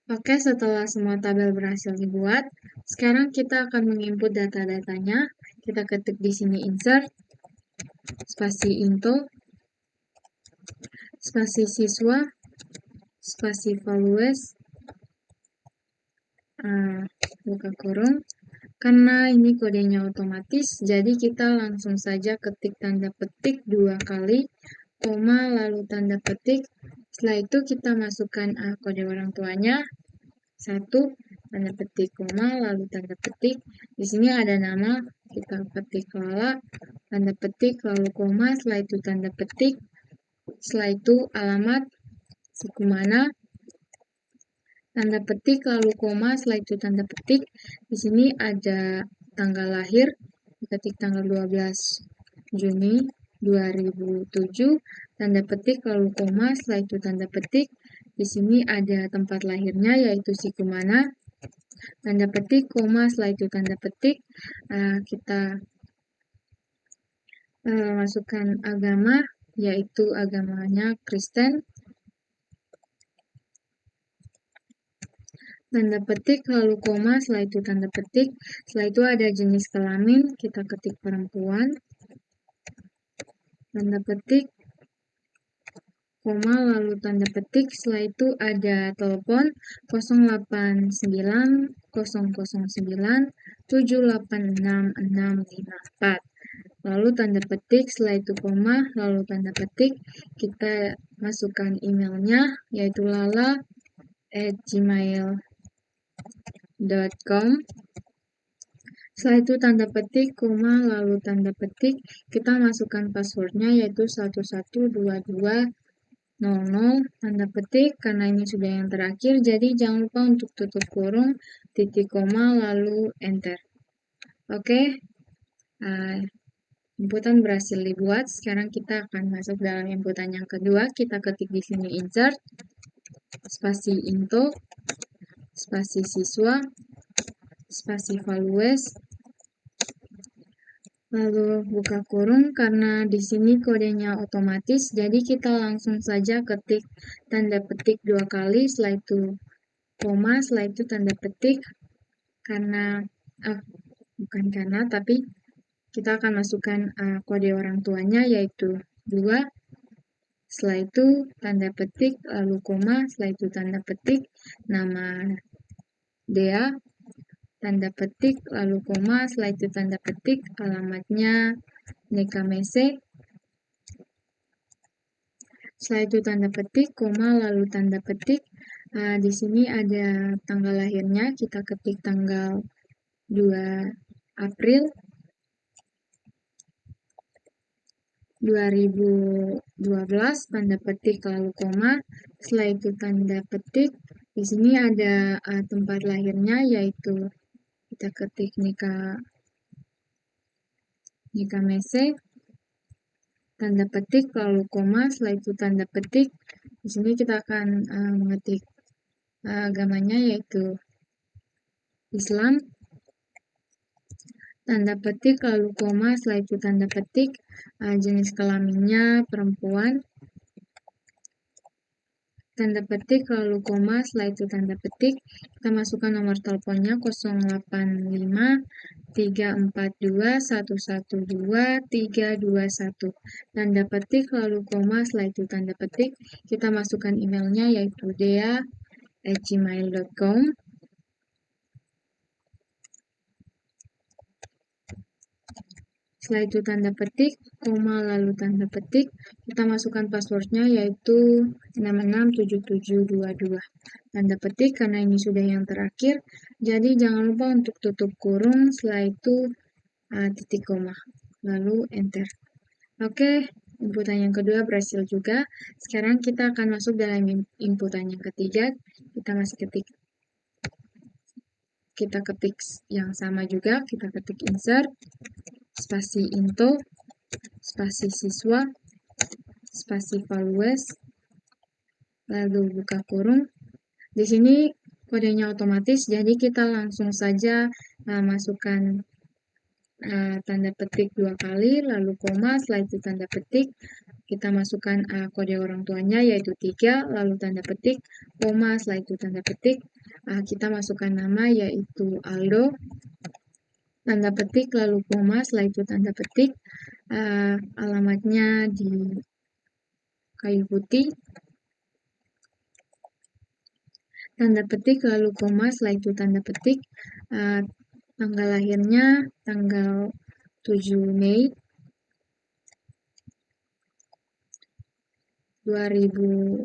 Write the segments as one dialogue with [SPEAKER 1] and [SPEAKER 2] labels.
[SPEAKER 1] Oke, setelah semua tabel berhasil dibuat, sekarang kita akan menginput data-datanya. Kita ketik di sini insert, spasi info, spasi siswa, spasi values, buka kurung. Karena ini kodenya otomatis, jadi kita langsung saja ketik tanda petik 2 kali, koma, lalu tanda petik. Setelah itu kita masukkan kode orang tuanya, 1, tanda petik, koma, lalu tanda petik. Di sini ada nama, kita ketik Lala, tanda petik, lalu koma, setelah itu tanda petik. Setelah itu alamat, suku mana, tanda petik, lalu koma, setelah itu tanda petik. Di sini ada tanggal lahir, ketik tanggal 12 Juni 2007, tanda petik, lalu koma, setelah itu tanda petik. Di sini ada tempat lahirnya, yaitu Sikumana, tanda petik, koma, setelah itu tanda petik. Kita masukkan agama, yaitu agamanya Kristen, tanda petik, lalu koma, setelah itu tanda petik. Setelah itu ada jenis kelamin, kita ketik perempuan, tanda petik, koma, lalu tanda petik. Setelah itu ada telepon 089 009 786 lalu tanda petik, setelah itu koma, lalu tanda petik. Kita masukkan emailnya, yaitu lala@gmail.com. Setelah itu tanda petik, koma, lalu tanda petik. Kita masukkan passwordnya, yaitu 112200, tanda petik, karena ini sudah yang terakhir, jadi jangan lupa untuk tutup kurung, titik koma, lalu enter. Oke, inputan berhasil dibuat. Sekarang kita akan masuk dalam inputan yang kedua. Kita ketik di sini insert, spasi info, spasi siswa, spasi values, lalu buka kurung. Karena di sini kodenya otomatis, jadi kita langsung saja ketik tanda petik 2 kali, setelah itu koma, setelah itu tanda petik. Tapi kita akan masukkan kode orang tuanya, yaitu 2. Setelah itu tanda petik, lalu koma, setelah itu tanda petik, nama Dea, tanda petik, lalu koma, setelah itu tanda petik, alamatnya Nekamese. Setelah itu tanda petik, koma, lalu tanda petik. Di sini ada tanggal lahirnya, kita ketik tanggal 2 April 2012, tanda petik, lalu koma. Setelah itu tanda petik. Di sini ada tempat lahirnya, yaitu kita ketik Nekamese, tanda petik, lalu koma. Setelah itu tanda petik. Di sini kita akan mengetik agamanya, yaitu Islam, tanda petik, lalu koma, setelah itu tanda petik. Jenis kelaminnya perempuan, tanda petik, lalu koma, setelah itu tanda petik. Kita masukkan nomor teleponnya 085 342 112 321, tanda petik, lalu koma, setelah itu tanda petik. Kita masukkan emailnya, yaitu dea@gmail.com. Setelah itu tanda petik, koma, lalu tanda petik. Kita masukkan passwordnya, yaitu 667722. Tanda petik, karena ini sudah yang terakhir. Jadi jangan lupa untuk tutup kurung, setelah itu titik koma, lalu enter. Oke, inputan yang kedua berhasil juga. Sekarang kita akan masuk dalam inputan yang ketiga. Kita ketik yang sama juga, kita ketik insert, spasi info, spasi siswa, spasi values, lalu buka kurung. Di sini kodenya otomatis, jadi kita langsung saja masukkan tanda petik 2 kali, lalu koma, setelah itu tanda petik. kita masukkan kode orang tuanya yaitu 3, lalu tanda petik, koma, setelah itu tanda petik, kita masukkan nama yaitu Aldo, tanda petik, lalu koma, setelah itu tanda petik, alamatnya di Kayu Putih, tanda petik, lalu koma, setelah itu tanda petik, tanggal lahirnya tanggal 7 Mei 2009,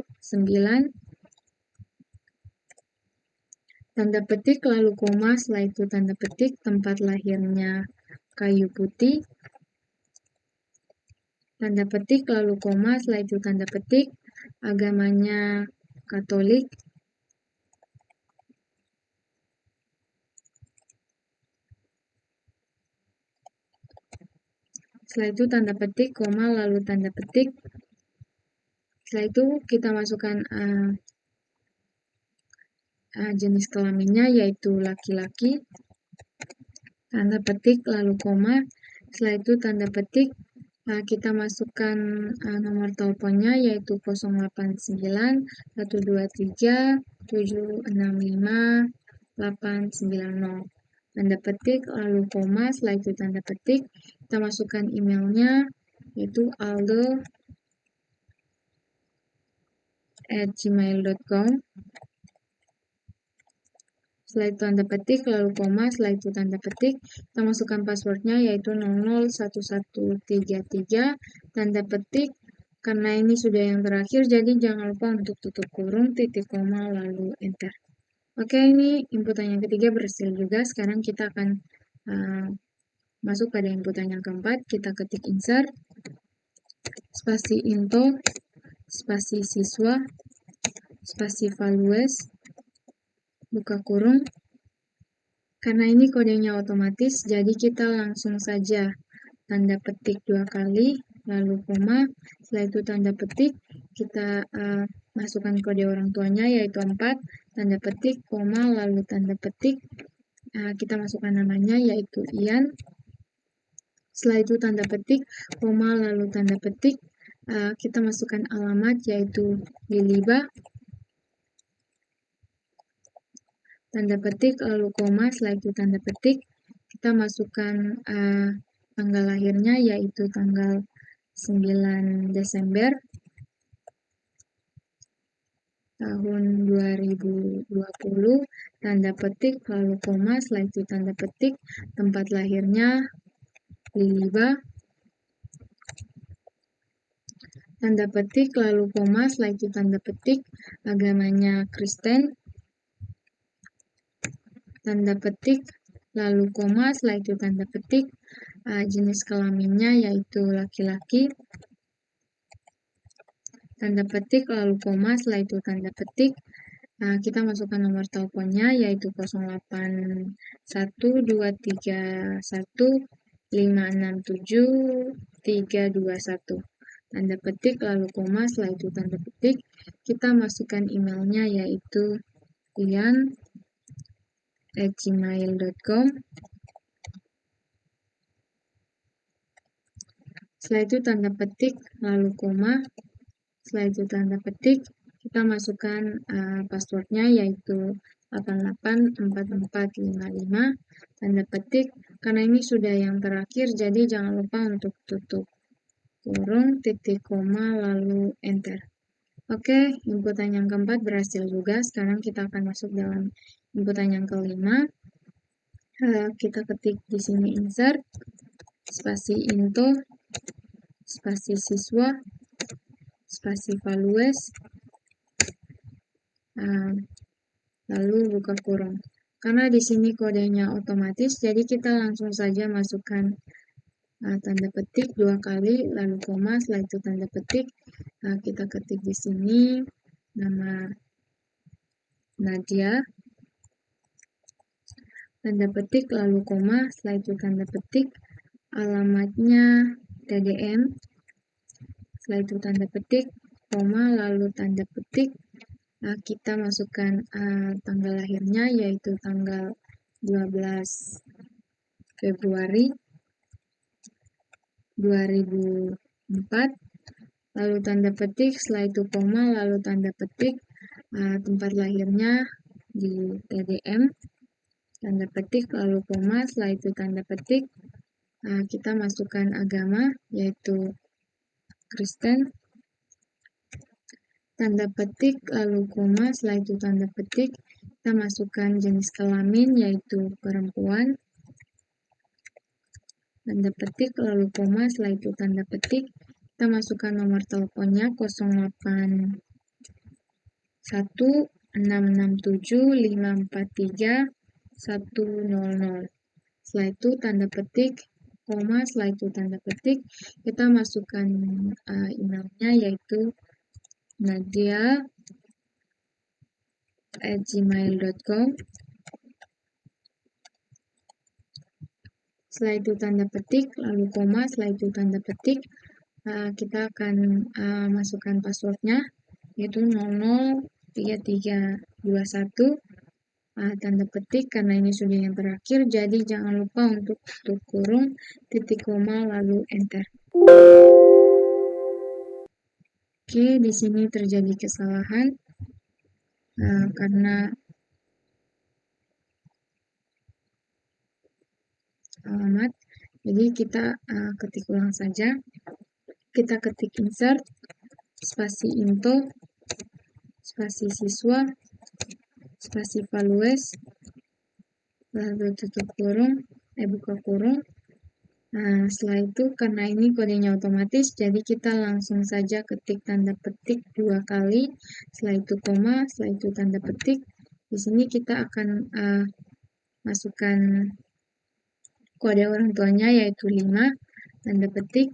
[SPEAKER 1] tanda petik, lalu koma, setelah itu tanda petik, tempat lahirnya Kayu Putih, tanda petik, lalu koma, setelah itu tanda petik, agamanya Katolik, setelah itu tanda petik, koma, lalu tanda petik, setelah itu kita masukkan jenis kelaminnya yaitu laki-laki, tanda petik, lalu koma, setelah itu tanda petik, kita masukkan nomor teleponnya yaitu 089 123 765 890, tanda petik, lalu koma, setelah itu tanda petik, kita masukkan emailnya yaitu aldo@gmail.com, setelah itu tanda petik, lalu koma, setelah itu tanda petik, kita masukkan passwordnya yaitu 001133, tanda petik, karena ini sudah yang terakhir, jadi jangan lupa untuk tutup kurung, titik koma, lalu enter. Oke, ini inputan yang ketiga berhasil juga. Sekarang kita akan masuk pada inputan yang keempat. Kita ketik insert, spasi info, spasi siswa, spasi values, buka kurung. Karena ini kodenya otomatis, jadi kita langsung saja tanda petik 2 kali, lalu koma, setelah itu tanda petik, kita masukkan kode orang tuanya yaitu 4, tanda petik, koma, lalu tanda petik, kita masukkan namanya yaitu Ian, setelah itu tanda petik, koma, lalu tanda petik, kita masukkan alamat yaitu Liliba, tanda petik, lalu koma, setelah itu tanda petik, kita masukkan tanggal lahirnya yaitu tanggal 9 Desember tahun 2020, tanda petik, lalu koma, setelah itu tanda petik, tempat lahirnya Liliba, tanda petik, lalu koma, setelah itu tanda petik, agamanya Kristen, tanda petik, lalu koma, setelah itu tanda petik, jenis kelaminnya yaitu laki-laki, tanda petik, lalu koma, setelah itu tanda petik, kita masukkan nomor teleponnya yaitu 081231567321, tanda petik, lalu koma, setelah itu tanda petik, kita masukkan emailnya yaitu ian@gmail.com, setelah itu tanda petik, lalu koma, setelah itu tanda petik, kita masukkan passwordnya yaitu 884455, tanda petik, karena ini sudah yang terakhir, jadi jangan lupa untuk tutup kurung, titik koma, lalu enter. Oke, inputan yang keempat berhasil juga. Sekarang kita akan masuk dalam inputan yang kelima. Kita ketik di sini insert, spasi info, spasi siswa, spasi values, lalu buka kurung. Karena di sini kodenya otomatis, jadi kita langsung saja masukkan tanda petik 2 kali, lalu koma, setelah itu tanda petik, kita ketik di sini nama Nadia, tanda petik, lalu koma, setelah itu tanda petik, alamatnya TDM, setelah itu tanda petik, koma, lalu tanda petik, kita masukkan tanggal lahirnya yaitu tanggal 12 Februari 2004, lalu tanda petik, setelah itu koma, lalu tanda petik, tempat lahirnya di TDM, tanda petik, lalu koma, setelah itu tanda petik, kita masukkan agama, yaitu Kristen, tanda petik, lalu koma, setelah itu tanda petik, kita masukkan jenis kelamin, yaitu perempuan, tanda petik, lalu koma, setelah itu tanda petik, kita masukkan nomor teleponnya 081 667 543 100. Setelah itu tanda petik, koma, setelah itu tanda petik, kita masukkan emailnya, yaitu nadia@gmail.com. Setelah itu tanda petik, lalu koma, setelah itu tanda petik, kita akan masukkan passwordnya, yaitu 003321, tanda petik, karena ini sudah yang terakhir, jadi jangan lupa untuk tutup kurung, titik koma, lalu enter. Oke, di sini terjadi kesalahan karena alamat, jadi kita ketik ulang saja. Kita ketik insert, spasi info, spasi siswa, spasi values, lalu tutup kurung, buka kurung. Setelah itu, karena ini kodenya otomatis, jadi kita langsung saja ketik tanda petik 2 kali, setelah itu koma, setelah itu tanda petik. Di sini kita akan masukkan kode orang tuanya, yaitu 5, tanda petik,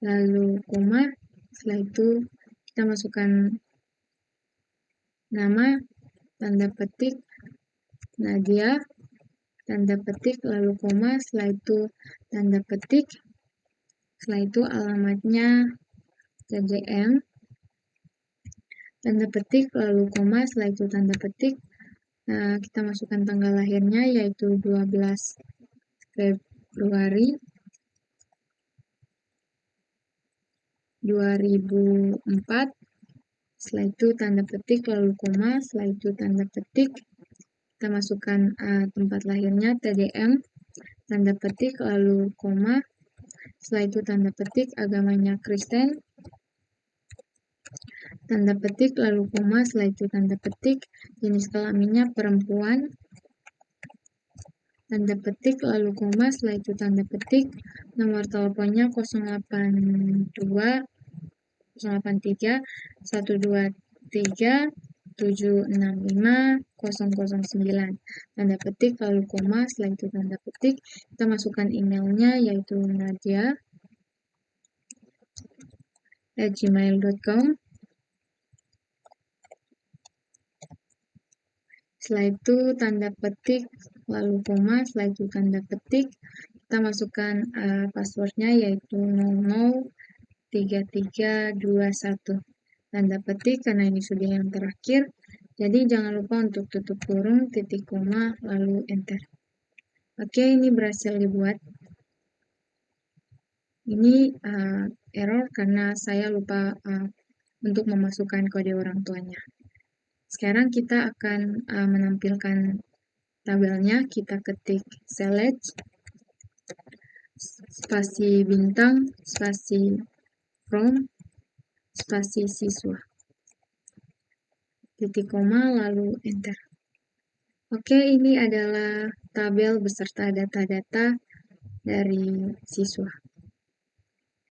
[SPEAKER 1] lalu koma, setelah itu kita masukkan nama, tanda petik, Nadia, tanda petik, lalu koma, setelah itu tanda petik, setelah itu alamatnya TDM, tanda petik, lalu koma, setelah itu tanda petik, kita masukkan tanggal lahirnya, yaitu 12 Februari 2004, setelah itu tanda petik, lalu koma, setelah itu tanda petik, kita masukkan tempat lahirnya TDM, tanda petik, lalu koma, setelah itu tanda petik, agamanya Kristen, tanda petik, lalu koma, setelah itu tanda petik, jenis kelaminnya perempuan, tanda petik, lalu koma, setelah itu tanda petik, nomor teleponnya 082 083 123 765 009, tanda petik, lalu koma, setelah itu tanda petik, kita masukkan emailnya, yaitu nadia@gmail.com. Setelah itu tanda petik, lalu koma, setelah itu tanda petik, kita masukkan passwordnya, yaitu 003321, tanda petik, karena ini sudah yang terakhir, jadi jangan lupa untuk tutup kurung, titik koma, lalu enter. Oke, ini berhasil dibuat. Ini error karena saya lupa untuk memasukkan kode orang tuanya. Sekarang kita akan menampilkan tabelnya. Kita ketik select, spasi bintang, spasi from, spasi siswa, titik koma, lalu enter. Oke, ini adalah tabel beserta data-data dari siswa.